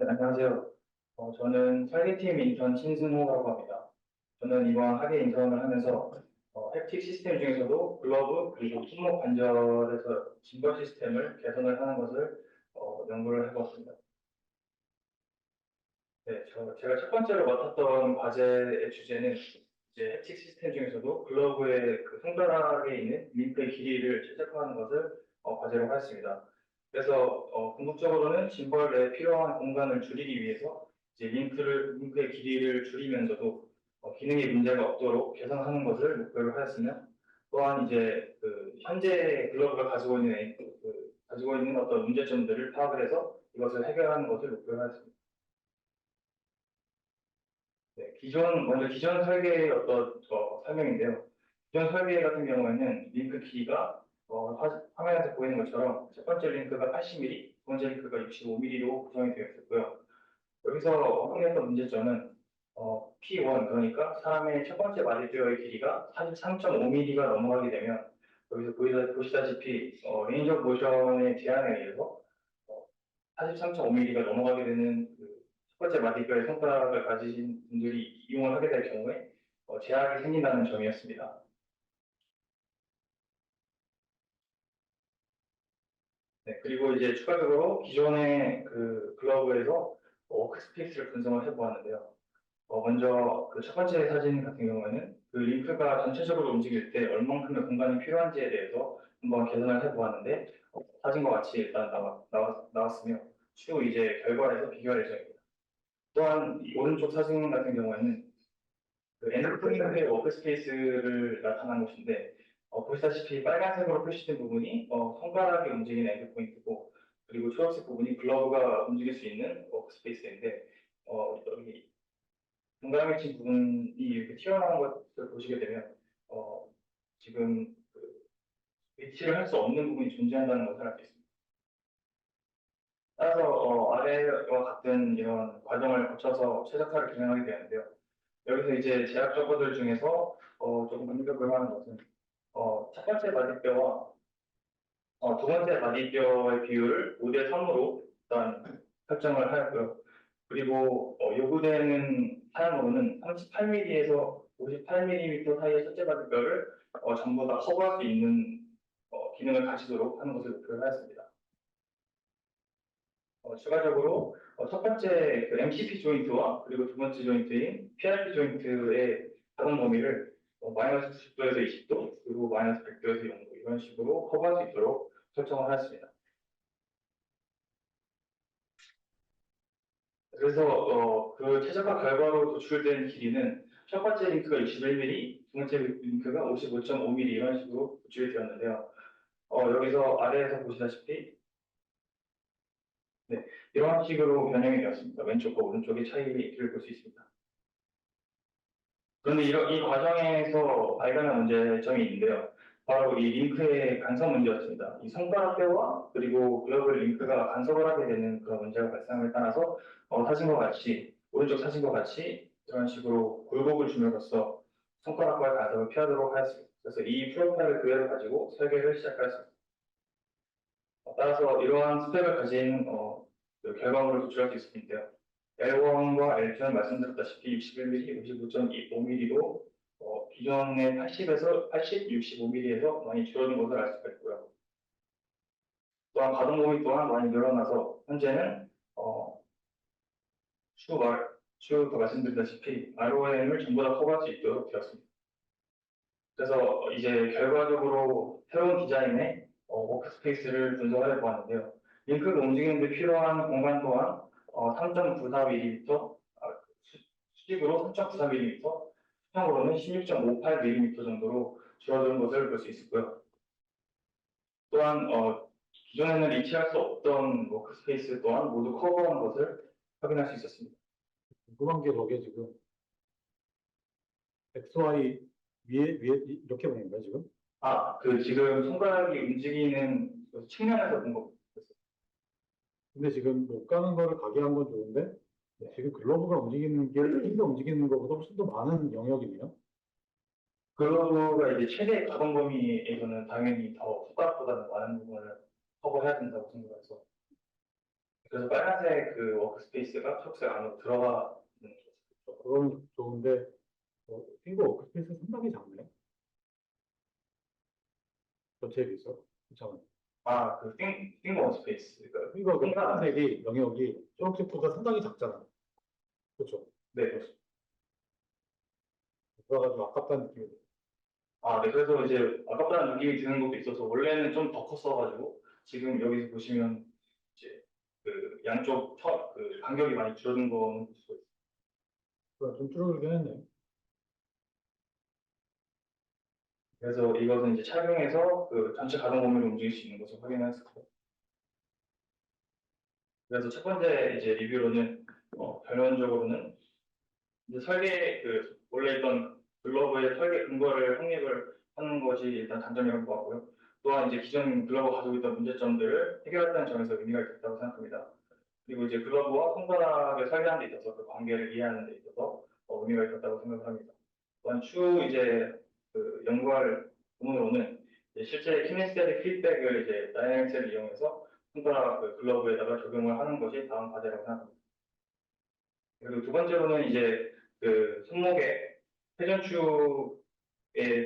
네, 안녕하세요. 저는 설계팀 인턴 신승호라고 합니다. 저는 이번 학예 인턴을 하면서 햅틱 시스템 중에서도 글러브 그리고 손목 관절에서 짐벌 시스템을 개선을 하는 것을 연구를 해봤습니다. 네, 제가 첫 번째로 맡았던 과제의 주제는 이제 햅틱 시스템 중에서도 글러브의 그 손가락에 있는 링크의 길이를 최적화하는 것을 과제로 하였습니다. 그래서 궁극적으로는 짐벌 내에 필요한 공간을 줄이기 위해서 이제 링크의 길이를 줄이면서도 기능에 문제가 없도록 개선하는 것을 목표로 하였으며, 또한 이제 그 현재 글러브가 가지고 있는 어떤 문제점들을 파악을 해서 이것을 해결하는 것을 목표로 하였습니다. 네, 먼저 기존 설계의 어떤 설명인데요. 기존 설계 같은 경우에는 링크 길이가 화면에서 보이는 것처럼 첫 번째 링크가 80mm, 두 번째 링크가 65mm로 구성이 되어 있었고요. 여기서 확인했던 문제점은 P1, 그러니까 사람의 첫 번째 마디뼈의 길이가 43.5mm가 넘어가게 되면 여기서 보시다시피 레인지 오브 모션의 제한에 의해서 43.5mm가 넘어가게 되는 첫 번째 마디뼈의 손가락을 가지신 분들이 이용을 하게 될 경우에 제약이 생긴다는 점이었습니다. 네, 그리고 이제 추가적으로 기존의 그 글러브에서 워크스페이스를 분석을 해보았는데요. 먼저 그 첫 번째 사진 같은 경우에는 그 링크가 전체적으로 움직일 때 얼만큼의 공간이 필요한지에 대해서 한번 계산을 해보았는데 사진과 같이 일단 나왔으며 추후 이제 결과에서 비교할 예정입니다. 또한 이 오른쪽 사진 같은 경우에는 그 엔드포인트의 워크스페이스를 나타난 것인데 보시다시피 빨간색으로 표시된 부분이 손가락이 움직이는 엔드포인트고, 그리고 초록색 부분이 글러브가 움직일 수 있는 워크스페이스인데 여기 동그라미 친 부분이 이렇게 튀어나온 것을 보시게 되면 지금 그 위치를 할 수 없는 부분이 존재한다는 것을 알 수 있습니다. 따라서 아래와 같은 이런 과정을 거쳐서 최적화를 진행하게 되는데요. 여기서 이제 제약 조건들 중에서 조금 언급을 하는 것은 첫 번째 마디뼈와 두 번째 마디뼈의 비율을 5대 3으로 일단 설정을 하였고요. 그리고 요구되는 사양으로는 38mm에서 58mm 사이의 첫째 마디뼈를 전부 다 커버할 수 있는 기능을 가지도록 하는 것을 목표로 하였습니다. 추가적으로 첫 번째 그 MCP 조인트와 그리고 두 번째 조인트인 PRP 조인트의 작은 범위를 마이너스 90도에서 20도, 그리고 마이너스 100도에서 0도 이런 식으로 커버할 수 있도록 설정을 하였습니다. 그래서 그 최적화 결과로 도출된 길이는 첫 번째 링크가 61mm, 두 번째 링크가 55.5mm 이런 식으로 도출이 되었는데요. 여기서 아래에서 보시다시피 네, 이런 식으로 변형이 되었습니다. 왼쪽과 오른쪽의 차이를 볼 수 있습니다. 그런데 이 과정에서 발견한 문제점이 있는데요. 바로 이 링크의 간섭 문제였습니다. 이 손가락뼈와 그리고 글러브 링크가 간섭을 하게 되는 그런 문제가 발생함에 따라서 오른쪽 사진과 같이 이런 식으로 굴곡을 줌으로써 손가락과의 간섭을 피하도록 하였습니다. 그래서 이 프로파일 그대로 가지고 설계를 시작하였습니다. 따라서 이러한 스펙을 가진 그 결과물을 도출할 수 있었는데요. L1과 L2는 말씀드렸다시피 61mm, 55.5mm로 기존의 80에서 80, 65mm에서 많이 줄어든 것을 알 수가 있고요. 또한 가동 범위 또한 많이 늘어나서 현재는 추후 말씀드렸다시피 ROM을 전부 다 커버할 수 있도록 되었습니다. 그래서 이제 결과적으로 새로운 디자인의 워크스페이스를 분석을 해보았는데요. 링크가 움직이는 데 필요한 공간 또한 3.94mm, 수직으로 3.94mm, 수평으로는 16.58mm 정도로 줄어드는 것을 볼 수 있었고요. 또한 기존에는 인치할 수 없던 워크스페이스 또한 모두 커버한 것을 확인할 수 있었습니다. 궁금한 게 저게 지금 XY 위에 이렇게 보는 거야 지금? 지금 손가락이 움직이는 그 측면에서 본 거. 근데 지금 못 가는 거를 가게 한 건 좋은데 지금 글러브가 움직이는 게 힘도 움직이는 것보다 훨씬 더 많은 영역이네요. 글러브가 이제 최대 가동 범위에서는 당연히 더 손가락보다는 많은 부분을 커버해야 된다고 생각해서 그래서 빨간색 그 워크스페이스가 초록색 안으로 들어가 있는 거죠. 그건 좋은데, 핑거 워크스페이스 상당히 작네. 전체에 비해서. 괜찮아요. 아, 그 핑거 워크스페이스. 핑거 그 파란색이, 영역이 초록색보다 상당히 작잖아. 그렇죠. 네, 그렇습니다. 그래가지고 아깝다는 느낌이 들어요. 아, 네, 그래서 이제 아깝다는 느낌이 드는 것도 있어서 원래는 좀 더 컸어가지고 지금 여기서 보시면 이제 그 양쪽 그 간격이 많이 줄어든 거는 볼 수가 있어요. 좀 줄어들긴 했네. 그래서 이것은 이제 착용해서 그 전체 가동 범위를 움직일 수 있는 것을 확인했었고, 그래서 첫 번째 이제 리뷰로는 결론적으로는 이제 설계 그 원래 있던 글러브의 설계 근거를 확립을 하는 것이 일단 장점이라고 보고요. 또한 이제 기존 글러브 가지고 있던 문제점들을 해결했다는 점에서 의미가 있다고 생각합니다. 그리고 이제 글러브와 손가락을 설계하는 데 있어서 그 관계를 이해하는 데 있어서 의미가 있었다고 생각을 합니다. 또한 추후 이제 그 연구할 부분으로는 이제 실제 키네스테틱 피드백을 이제 다이내믹스를 이용해서 손가락 그 글러브에다가 적용을 하는 것이 다음 과제라고 생각합니다. 그리고 두 번째로는 이제 그 손목의 회전축에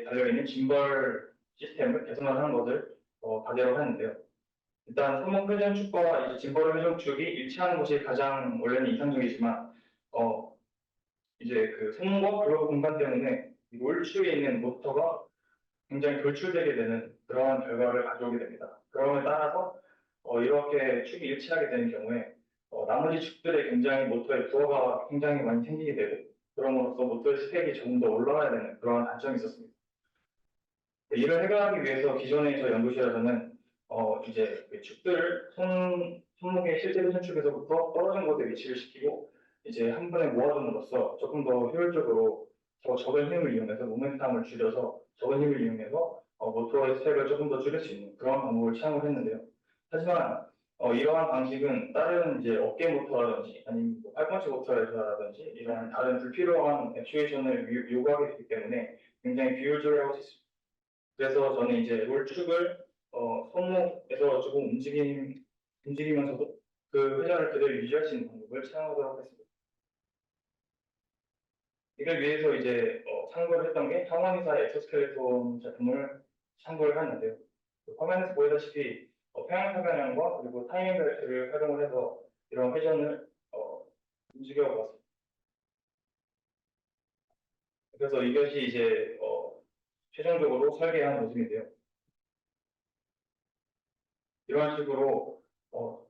달려있는 짐벌 시스템을 개선하는 것을 과제로 하는데요. 일단 손목 회전축과 이제 짐벌 회전축이 일치하는 것이 가장 원래는 이상적이지만 이제 그 손목과 글러브 공간 때문에 이 롤축에 있는 모터가 굉장히 돌출되게 되는 그러한 결과를 가져오게 됩니다. 그럼에 따라서 이렇게 축이 일치하게 되는 경우에 나머지 축들에 굉장히 모터의 부하가 굉장히 많이 생기게 되고 그럼으로써 모터의 스펙이 조금 더 올라가야 되는 그러한 단점이 있었습니다. 네, 이를 해결하기 위해서 기존의 저희 연구실에서는 이제 그 축들을 손목의 실제 회전축에서부터 떨어진 곳에 위치를 시키고 이제 한 번에 모아줌으로써 조금 더 효율적으로 적은 힘을 이용해서 모멘텀을 줄여서 적은 힘을 이용해서 모터의 스펙을 조금 더 줄일 수 있는 그런 방법을 취향을 했는데요. 하지만 이러한 방식은 다른 이제 어깨 모터라든지 아니면 뭐 팔꿈치 모터라든지 이런 다른 불필요한 액추에이션을 요구하게 되기 때문에 굉장히 비효율적이라고 할 수 있습니다. 그래서 저는 이제 롤축을 손목에서 조금 움직이면서도 그 회전을 그대로 유지할 수 있는 방법을 사용하도록 했습니다. 이걸 위해서 이제 참고를 했던 게 하모니사의 엑소스켈레톤 제품을 참고를 했는데요. 그 화면에서 보이다시피 평행사변형과 그리고 타이밍 벨트를 활용을 해서 이런 회전을 움직여 보았습니다. 그래서 이것이 이제 최종적으로 설계한 모습인데요. 이런 식으로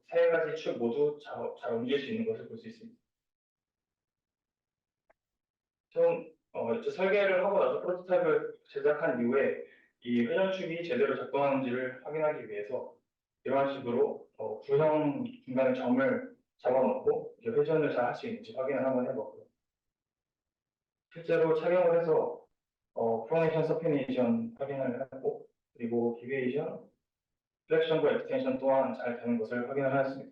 세 가지 축 모두 잘 움직일 수 있는 것을 볼 수 있습니다. 처음 이제 설계를 하고 나서 프로토타입을 제작한 이후에 이 회전축이 제대로 작동하는지를 확인하기 위해서 이런 식으로 구형 중간에 점을 잡아놓고 이제 회전을 잘 할 수 있는지 확인을 한번 해봤고요. 실제로 착용을 해서 프로네이션, 서피네이션 확인을 하고 그리고 디비에이션, 플렉션과 익스텐션 또한 잘 되는 것을 확인을 하였습니다.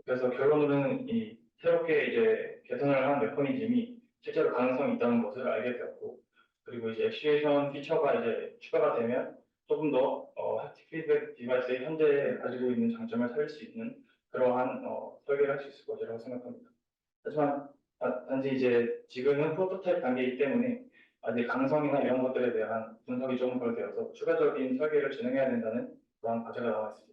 그래서 결론으로는 이 새롭게 이제 개선을 한 메커니즘이 실제로 가능성이 있다는 것을 알게 되었고, 그리고 이제 액추에이션 피처가 이제 추가가 되면 조금 더 햅틱 피드백 디바이스의 현재 가지고 있는 장점을 살릴 수 있는 그러한 설계를 할 수 있을 것이라고 생각합니다. 하지만 단지 이제 지금은 프로토타입 단계이기 때문에 아직 가능성이나 이런 것들에 대한 분석이 조금 덜 되어서 추가적인 설계를 진행해야 된다는 그런 과제가 남아 있습니다.